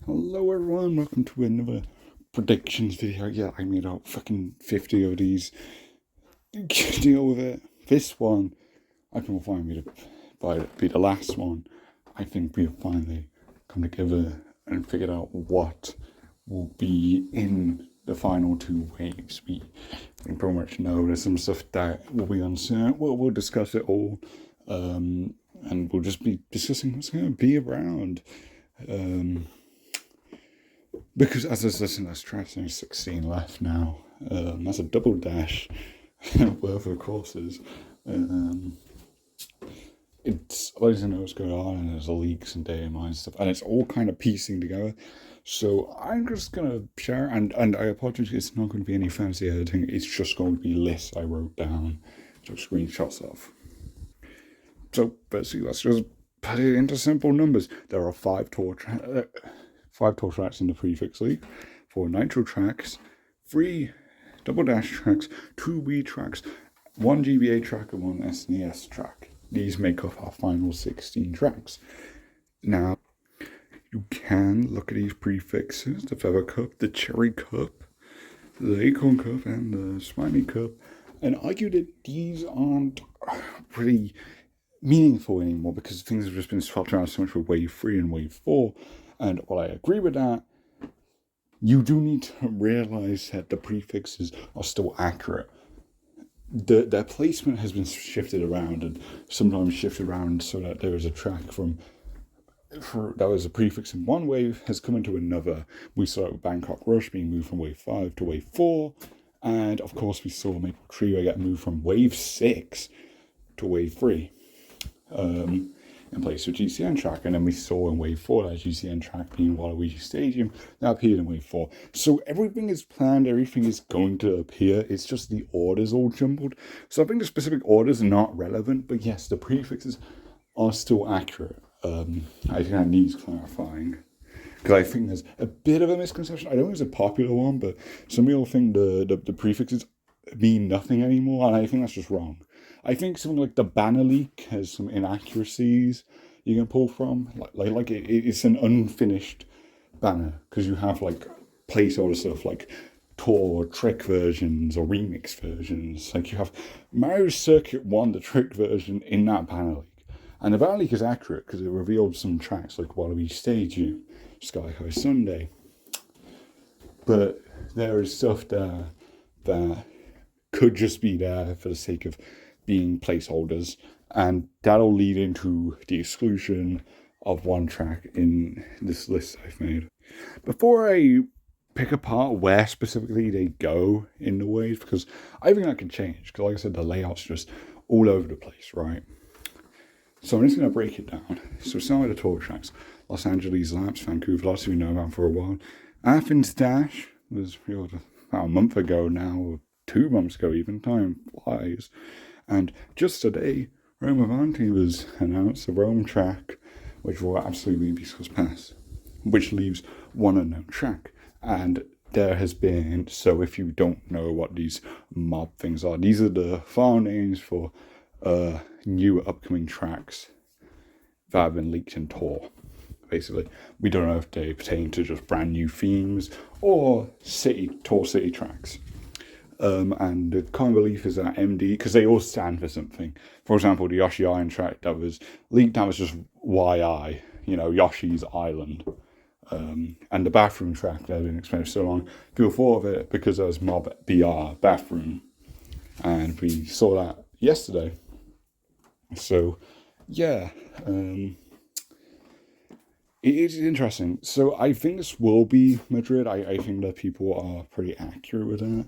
Hello everyone, welcome to another predictions video. Yeah, I made out fucking 50 of these. Deal with it. This one, I think will finally be the last one. I think we've finally come together and figured out what will be in the final two waves. We pretty much know there's some stuff that will be uncertain. We'll discuss it all. And we'll just be discussing what's going to be around. Because as I was let's try to 16 left now. That's a double dash worth of courses. It's I don't know what's going on, and there's leaks and Datamines and stuff, and it's all kind of piecing together. So I'm just gonna share, and I apologize, it's not going to be any fancy editing. It's just going to be lists I wrote down, took screenshots of. So firstly, let's just put it into simple numbers. There are five tour tracks in the prefix league, 4 nitro tracks, 3 double dash tracks, 2 Wii tracks, 1 GBA track, and 1 SNES track. These make up our final 16 tracks. Now, you can look at these prefixes: the Feather Cup, the Cherry Cup, the Acorn Cup, and the Smiley Cup, and argue that these aren't pretty meaningful anymore because things have just been swapped around so much with Wave 3 and Wave 4. And while I agree with that, you do need to realize that the prefixes are still accurate. Their placement has been shifted around, and sometimes shifted around so that there is a track that was a prefix in one wave has come into another. We saw Bangkok Rush being moved from Wave 5 to Wave 4, and of course we saw Maple Trio get moved from Wave 6 to Wave 3. In place of GCN track, and then we saw in Wave 4 that GCN track being Waluigi Stadium that appeared in Wave 4. So everything is planned, everything is going to appear, it's just the orders all jumbled. So I think the specific orders are not relevant, but yes, the prefixes are still accurate. I think that needs clarifying, because I think there's a bit of a misconception. I don't think it's a popular one, but some people think the prefixes mean nothing anymore, and I think that's just wrong. I think something like the banner leak has some inaccuracies you can pull from. Like it's an unfinished banner because you have like placeholder stuff like tour trick versions or remix versions. Like you have Mario Circuit 1, the trick version, in that banner leak. And the banner leak is accurate because it revealed some tracks like Waluigi Stadium, Sky High Sunday. But there is stuff there that could just be there for the sake of being placeholders, and that'll lead into the exclusion of one track in this list I've made. Before I pick apart where specifically they go in the waves, because I think that can change, because like I said, the layout's just all over the place, right? So I'm just going to break it down. So some of the tour tracks: Los Angeles Laps, Vancouver, lots of you know about for a while. Athens Dash was about a month ago now, or 2 months ago even, time flies. And just today, Rome Avanti was announced, the Rome track, which will absolutely be pass, which leaves one unknown track. And there has been, so if you don't know what these mob things are, these are the file names for new upcoming tracks that have been leaked in Tour. Basically, we don't know if they pertain to just brand new themes or Tour City tracks. And the common belief is that MD, because they all stand for something. For example, the Yoshi Island track that was leaked, that was just YI, Yoshi's Island. And the bathroom track that had been explained for so long, people thought of it because there was Mob BR, bathroom. And we saw that yesterday. So, yeah, it is interesting. So I think this will be Madrid. I think that people are pretty accurate with that.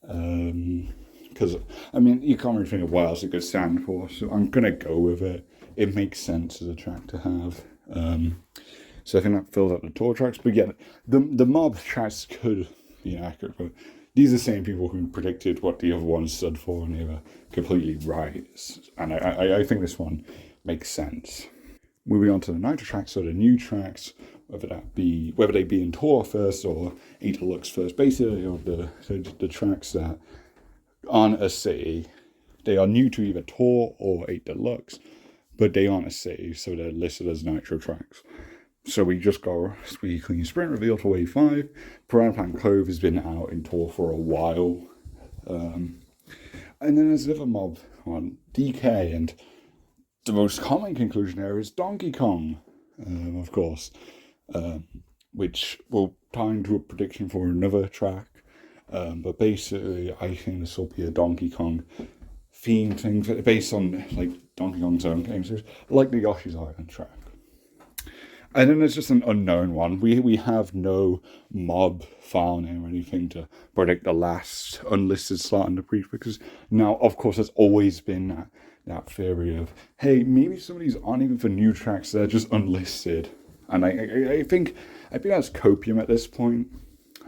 Because you can't really think of what else it could stand for, so I'm gonna go with it. It makes sense as a track to have. So I think that fills up the tour tracks. But yeah, the mob tracks could be accurate, but these are the same people who predicted what the other ones stood for, and they were completely right. And I think this one makes sense. Moving on to the nitro tracks, so the new tracks, whether they be in Tour first or a Deluxe first, basically, or the tracks that aren't a city. They are new to either Tour or a Deluxe, but they aren't a city, so they're listed as nitro tracks. So we just got a squeaky clean sprint reveal for Wave 5. Piranha Plant Cove has been out in tour for a while. And then there's another mob on DK, and the most common conclusion there is Donkey Kong, of course, which will tie into a prediction for another track. But basically, I think this will be a Donkey Kong theme thing based on like Donkey Kong's own games, like the Yoshi's Island track. And then there's just an unknown one. We have no mob file name or anything to predict the last unlisted slot in the brief, because now, of course, there's always been that theory of, hey, maybe some of these aren't even for new tracks, they're just unlisted. And I think that's copium at this point.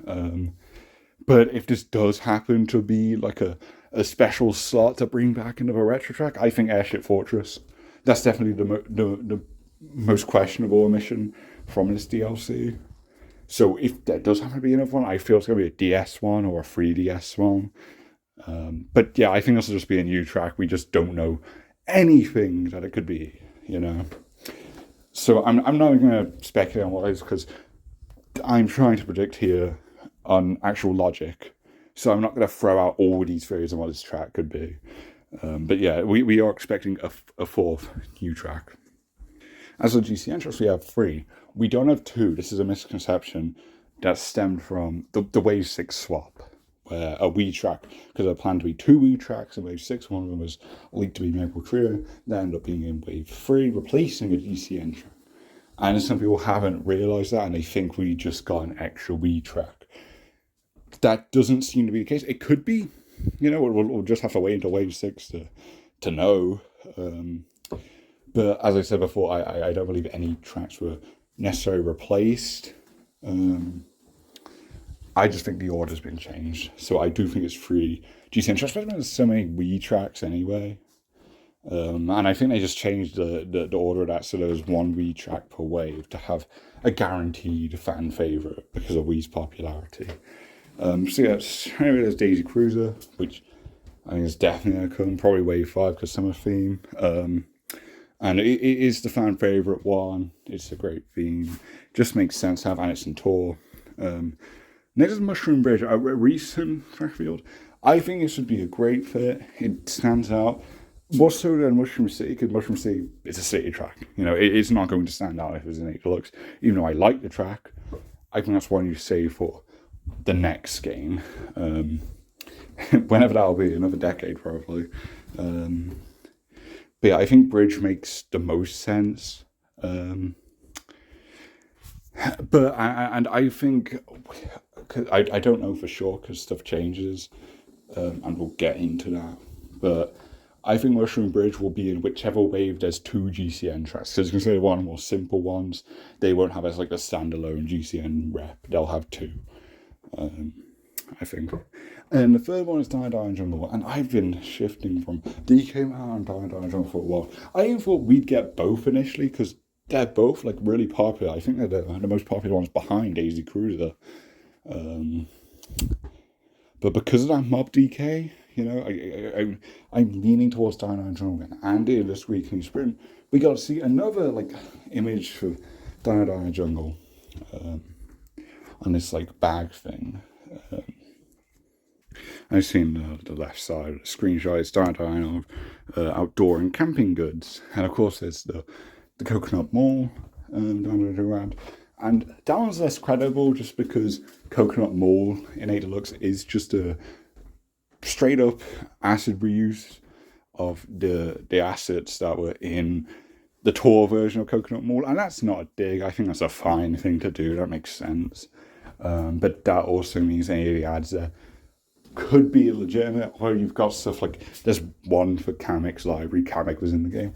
But if this does happen to be like a special slot to bring back into a retro track, I think Airship Fortress. That's definitely the most questionable omission from this DLC. So if there does happen to be another one, I feel it's going to be a DS one or a 3DS one. But yeah, I think this will just be a new track. We just don't know anything that it could be, you know. So I'm not going to speculate on what it is, because I'm trying to predict here on actual logic. So I'm not going to throw out all these theories on what this track could be. But yeah, we are expecting a fourth new track. As a GCN tracks, we have 3. We don't have 2. This is a misconception that stemmed from the Wave 6 swap, where a Wii track, because there planned to be 2 Wii tracks in Wave 6, one of them was leaked to be Maple Trio, that ended up being in Wave 3, replacing a GCN track. And some people haven't realised that, and they think we just got an extra Wii track. That doesn't seem to be the case. It could be, you know, we'll just have to wait until Wave 6 to know. But as I said before, I don't believe any tracks were necessarily replaced. I just think the order's been changed. So I do think it's 3 GCN tracks, but there's so many Wii tracks anyway. And I think they just changed the order of that, so there was 1 Wii track per wave to have a guaranteed fan favourite because of Wii's popularity. So yeah, anyway, there's Daisy Cruiser, which I think is definitely going to come, probably Wave 5 because summer theme. And it is the fan favourite one. It's a great theme. Just makes sense to have, and it's in tour. Next is Mushroom Bridge, a recent track field. I think this would be a great fit. It stands out more so than Mushroom City, because Mushroom City is a city track. You know, it's not going to stand out if it was an 8 Deluxe. Even though I like the track, I think that's one you save for the next game. Whenever that'll be, another decade probably. But yeah, I think Bridge makes the most sense. But I think, I don't know for sure because stuff changes, and we'll get into that. But I think Mushroom Bridge will be in whichever wave there's 2 GCN tracks. Because you can say one of the more simple ones, they won't have as like a standalone GCN rep. They'll have 2, I think. And the third one is Dino Jungle, and I've been shifting from DK Man and Dino Jungle for a while. I even thought we'd get both initially, because they're both like really popular. I think they're the most popular ones behind Daisy Cruiser. But because of that MobDK, you know, I'm leaning towards Dino Jungle. And in this weekly sprint, we got to see another like image for Dino Jungle on this like bag thing. I've seen the left side of the screenshot. It's Dino outdoor and camping goods, and of course there's the Coconut Mall down around. And that one's less credible just because Coconut Mall in 8 Deluxe is just a straight up acid reuse of the assets that were in the tour version of Coconut Mall, and that's not a dig. I think that's a fine thing to do. That makes sense. But that also means any of the ads there could be legitimate, or you've got stuff like there's one for Kamek's library. Kamek was in the game,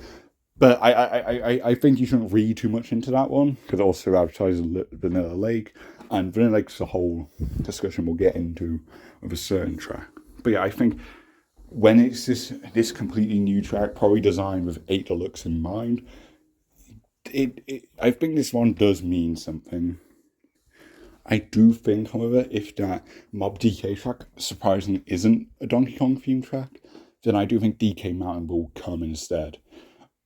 but I think you shouldn't read too much into that one because it also advertises Vanilla Lake, and Vanilla Lake's a whole discussion we'll get into with a certain track. But yeah, I think when it's this completely new track, probably designed with 8 Deluxe in mind, I think this one does mean something. I do think, however, if that MobDK track surprisingly isn't a Donkey Kong theme track, then I do think DK Mountain will come instead.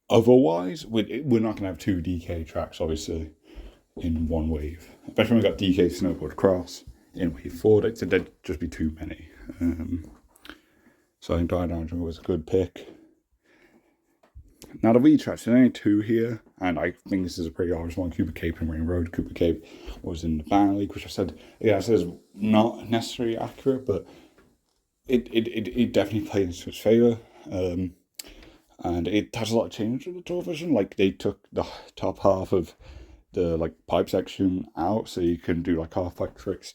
Otherwise, we're not going to have 2 DK tracks, obviously. in one wave. Especially when we got DK Snowboard Cross in wave 4, there'd just be too many. So I think Die Down Jungle was a good pick. Now the Wii tracks, there's only 2 here, and I think this is a pretty obvious one. Koopa Cape and Rain Road. Koopa Cape was in the Banner League, which I said is not necessarily accurate, but it definitely played into its favour. And it has a lot of change in the tour version. Like, they took the top half of the pipe section out, so you can do half-pipe tricks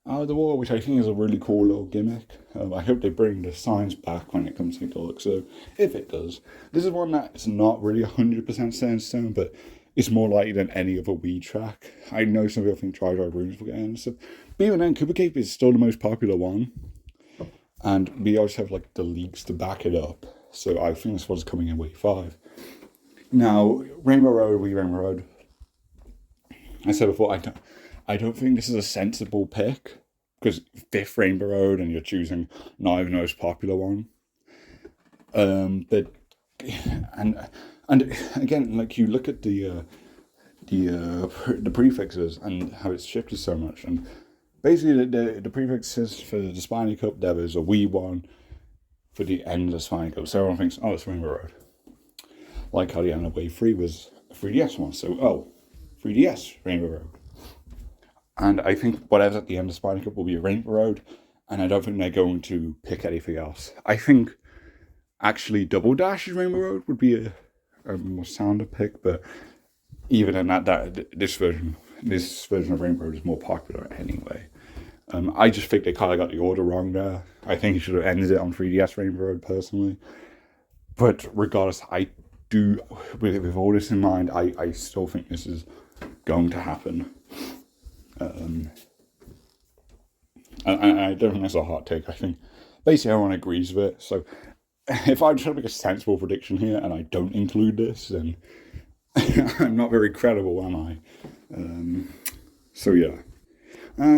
out of the water, which I think is a really cool little gimmick. I hope they bring the signs back when it comes to Deluxe. So if it does, this is one that's not really 100% set in stone, but it's more likely than any other Wii track. I know some people think Dry Rooms will get in and stuff, but even then, Koopa Cape is still the most popular one, and we also have the leaks to back it up. So I think this one's coming in wave 5. Now, Rainbow Road. I said before, I don't think this is a sensible pick, because 5th Rainbow Road and you're choosing not even the most popular one. But again, you look at the prefixes and how it's shifted so much, and basically the prefixes for the Spiny Cup, there was a Wii one for the end of the Spiny Cup, so everyone thinks, oh, it's Rainbow Road. Like how the end of wave 3 was a 3DS one, so 3DS Rainbow Road. And I think whatever's at the end of Spiny Cup will be a Rainbow Road, and I don't think they're going to pick anything else. I think actually Double Dash's Rainbow Road would be a more sounder pick, but even in that this version of Rainbow Road is more popular anyway. I just think they kind of got the order wrong there. I think you should have ended it on 3DS Rainbow Road personally. But regardless, I do, with all this in mind, I still think this is going to happen. And I don't think that's a hot take. I think basically everyone agrees with it. So if I'm trying to make a sensible prediction here and I don't include this, then I'm not very credible, am I? So yeah.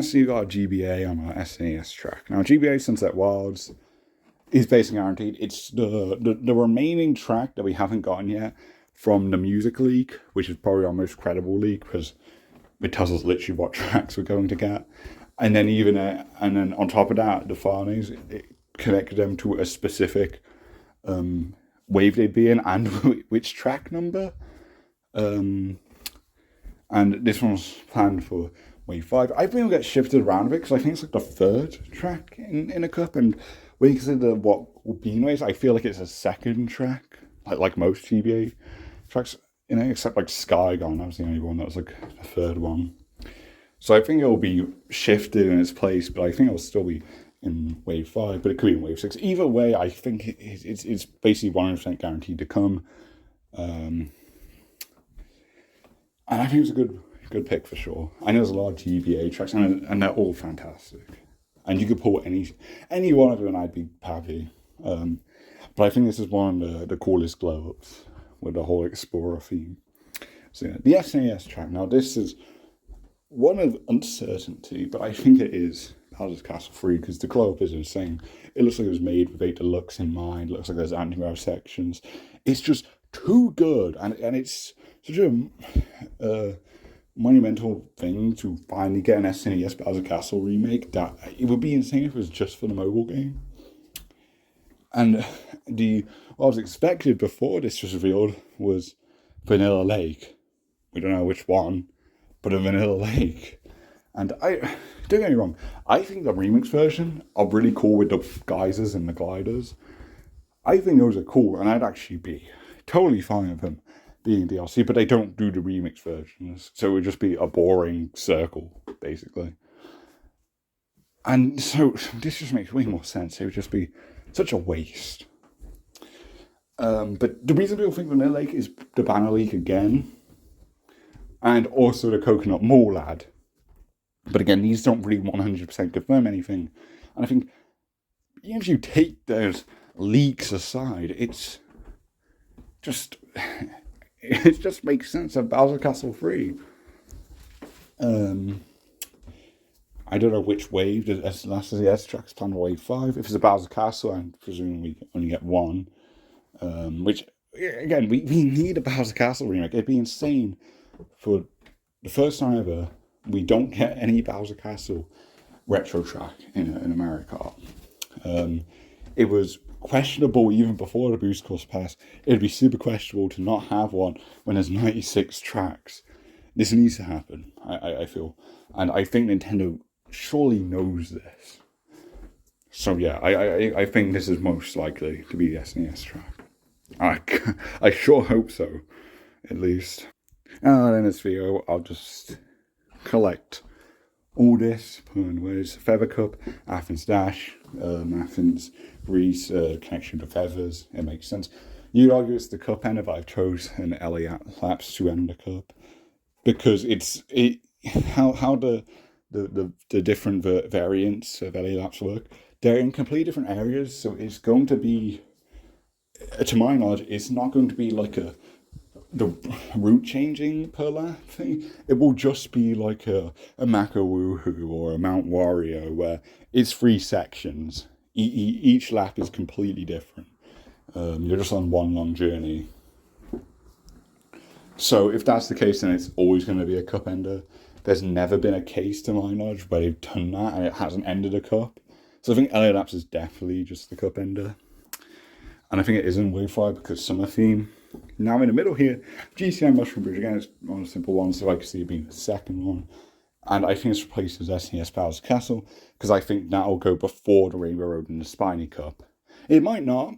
So you got a GBA on our SNES track. Now GBA Sunset Wilds is basically guaranteed. It's the remaining track that we haven't gotten yet from the music leak, which is probably our most credible leak because it tells us literally what tracks we're going to get. And then on top of that, the Farneys, it connected them to a specific wave they'd be in and which track number. And this one was planned for wave 5. I think it'll get shifted around a bit because I think it's the 3rd track in a cup. And when you consider what will be in waves, I feel like it's a 2nd track, like most GBA tracks, except Sky Gone. That was the only one that was the 3rd one. So I think it'll be shifted in its place, but I think it'll still be in wave 5, but it could be in wave 6. Either way, I think it's basically 100% guaranteed to come. And I think it's a good pick for sure. I know there's a lot of GBA tracks, and they're all fantastic. And you could pull any one of them, and I'd be happy. But I think this is one of the coolest glow-ups with the whole Explorer theme. So yeah, the SNES track. Now this is one of uncertainty, but I think it is Bowser's Castle 3 because the glow-up is insane. It looks like it was made with a Deluxe in mind. It looks like there's anti-mirror sections. It's just too good, and it's such a monumental thing to finally get an SNES Bowser Castle remake that it would be insane if it was just for the mobile game. And what was expected before this was revealed was Vanilla Lake. We don't know which one, but a Vanilla Lake. And don't get me wrong, I think the remix version are really cool with the geysers and the gliders. I think those are cool, and I'd actually be totally fine with them being DLC, but they don't do the remix versions, so it would just be a boring circle, basically. And so this just makes way more sense. It would just be such a waste. But the reason people think Vanilla Lake is the Banner Leak again, and also the Coconut Mall ad. But again, these don't really 100% confirm anything. And I think even if you take those leaks aside, it just makes sense of Bowser Castle 3. I don't know which wave the last SNES track's planned for wave 5. If it's a Bowser Castle, I'm presuming we only get one. Which, again, we need a Bowser Castle remake. It'd be insane for the first time ever, we don't get any Bowser Castle retro track in America. It was questionable even before the Boost Course Pass. It'd be super questionable to not have one when there's 96 tracks. This needs to happen, I feel. And I think Nintendo surely knows this. So yeah, I think this is most likely to be the SNES track. I sure hope so, at least. And in this video, I'll just collect all this, put in words: Feather Cup, Athens Dash, Athens Greece, connection to feathers. It makes sense. You'd argue it's the cup ender, but I've chosen LA Laps to end the cup because how the different variants of LA Laps work. They're in completely different areas, so it's going to be, to my knowledge, it's not going to be like the route changing per lap thing. It will just be like a Mako Woohoo or a Mount Wario where it's 3 sections. Each lap is completely different. You're just on one long journey. So if that's the case, then it's always going to be a cup ender. There's never been a case, to my knowledge, where they've done that and it hasn't ended a cup. So I think LA Laps is definitely just the cup ender. And I think it is in Wave 5 because summer theme. Now in the middle here, GCI Mushroom Bridge, again, it's one of the simple ones, so I can see it being the second one. And I think it's replaced as SNES Bowser Castle, because I think that'll go before the Rainbow Road and the Spiny Cup. It might not,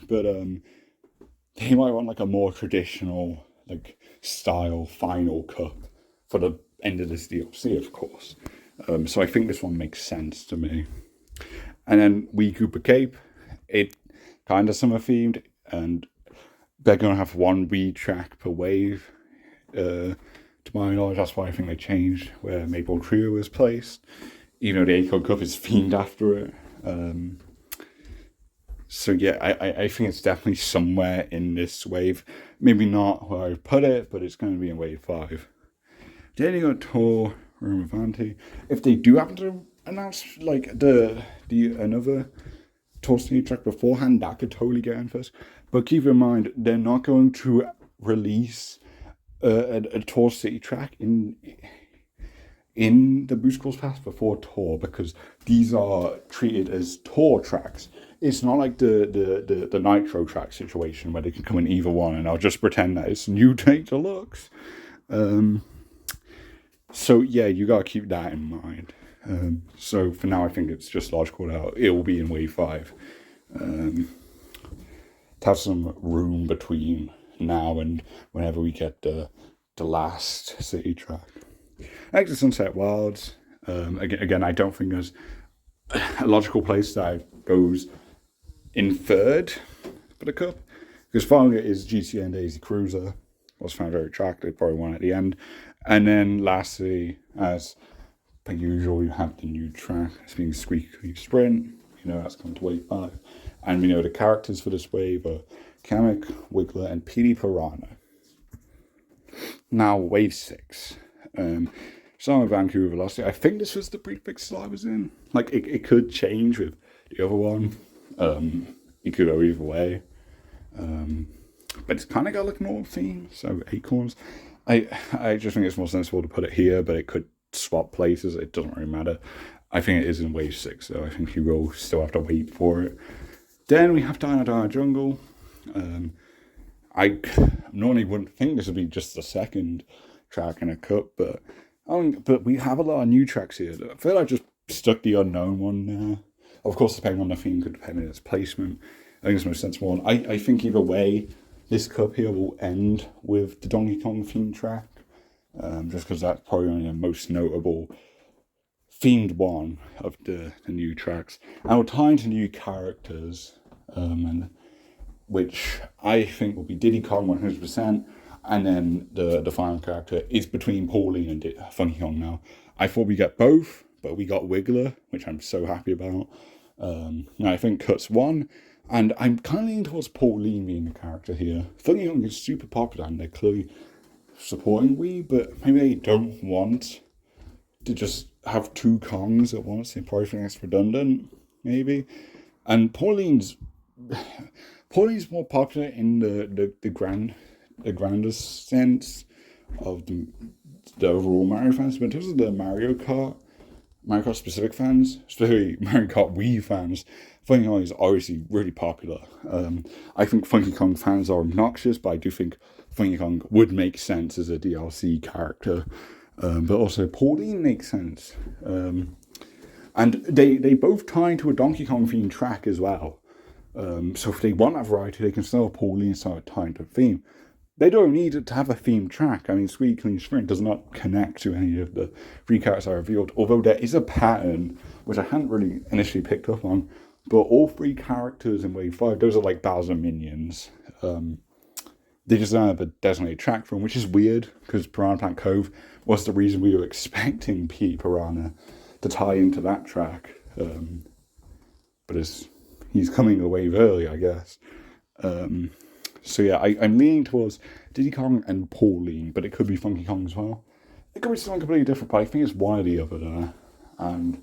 but they might want like a more traditional, like, style final cup for the end of this DLC, of course. So I think this one makes sense to me. And then Wii Koopa Cape, it kind of summer themed, and they're going to have one Wii track per wave. To my knowledge, that's why I think they changed where Maple Trio is placed. Even though the Acorn Cup is themed after it. So yeah, I think it's definitely somewhere in this wave. Maybe not where I put it, but it's going to be in Wave 5. Dino Tour, Room of Avanti. If they do happen to announce like another Tour City track beforehand, that could totally get in first. But keep in mind, they're not going to release a Tour City track in the Boost Course Pass before Tour, because these are treated as Tour tracks. It's not like the Nitro track situation where they can come in either one, and I'll just pretend that it's New Day Deluxe. So yeah, you gotta keep that in mind. So for now, I think it's just logical that it will be in Wave 5. To have some room between now and whenever we get the last city track. Exit Sunset Wilds. Again, I don't think there's a logical place that goes in third for the cup, because following it is GTN Daisy Cruiser. Was found very attractive, probably one at the end. And then lastly, as per usual, you have the new track. It's being Squeaky Sprint. You know, that's coming to Wave 5. And we know the characters for this wave are Kamek, Wiggler, and Petey Piranha. Now, Wave 6. Song of Vancouver Velocity. I think this was the prefix that I was in. Like, it could change with the other one. It could go either way. But it's kind of got like an old theme. So, Acorns. I just think it's more sensible to put it here, but it could swap places. It doesn't really matter. I think it is in Wave 6, so I think you will still have to wait for it. Then we have Dino Dino Jungle. I normally wouldn't think this would be just the second track in a cup, but we have a lot of new tracks here. I feel like I just stuck the unknown one there. Of course, depending on the theme, could depend on its placement. I think it's the most sensible one. I think either way, this cup here will end with the Donkey Kong theme track, just because that's probably only the most notable themed one of the new tracks. And we'll tie into new characters, and which I think will be Diddy Kong 100%, and then the final character is between Pauline and Funky Kong now. I thought we get both, but we got Wiggler, which I'm so happy about. I think Cut's one, and I'm kind of leaning towards Pauline being the character here. Funky Kong is super popular, and they're clearly supporting Wii, but maybe they don't want to just have 2 Kongs at once. They probably think that's redundant, maybe. And Pauline's more popular in the grandest sense of the just the overall Mario fans, but in terms of the Mario Kart specific fans, especially Mario Kart Wii fans, Funky Kong is obviously really popular. I think Funky Kong fans are obnoxious, but I do think Funky Kong would make sense as a DLC character. But also Pauline makes sense. And they both tie into a Donkey Kong themed track as well. So if they want that variety, they can still have Pauline start tying to a theme. They don't need to have a themed track. I mean, Sweet Clean Sprint does not connect to any of the three characters I revealed, although there is a pattern, which I hadn't really initially picked up on, but all three characters in Wave 5, those are like Bowser minions. They just don't have a designated track for them, which is weird, because Piranha Plant Cove was the reason we were expecting Pete Piranha to tie into that track. But he's coming a wave early, I guess. So yeah, I'm leaning towards Diddy Kong and Pauline, but it could be Funky Kong as well. It could be something completely different, but I think it's Wily over there. And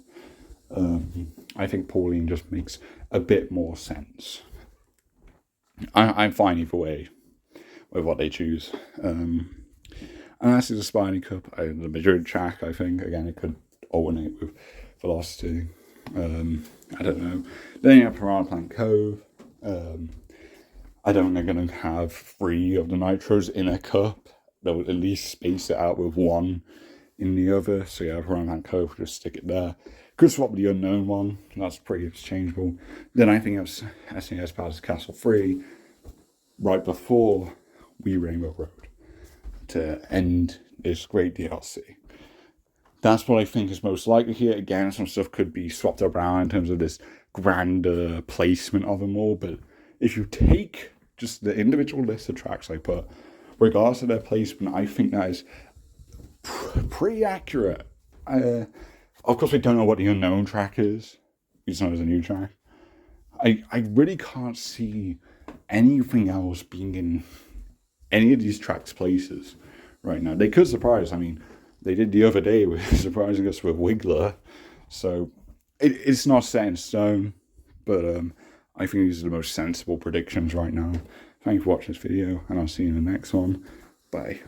I think Pauline just makes a bit more sense. I'm fine either way with what they choose. And as is a Spiny Cup, the Madrid track, I think, again, it could alternate with Velocity. I don't know. Then you have Piranha Plant Cove. I don't think they're going to have 3 of the Nitros in a cup. They'll at least space it out with 1 in the other. So yeah, Piranha Plant Cove, just stick it there. Could swap the unknown one. That's pretty interchangeable. Then I think it's SNES Palace Castle 3 right before Wii Rainbow Road to end this great DLC. That's what I think is most likely here. Again, some stuff could be swapped around in terms of this grander placement of them all, but if you take just the individual list of tracks I put, regardless of their placement, I think that is pretty accurate. Of course, we don't know what the unknown track is. We just know it's a new track. I really can't see anything else being in any of these tracks' places right now. They could surprise. I mean, they did the other day with surprising us with Wiggler. So it's not set in stone, but I think these are the most sensible predictions right now. Thank you for watching this video, and I'll see you in the next one. Bye.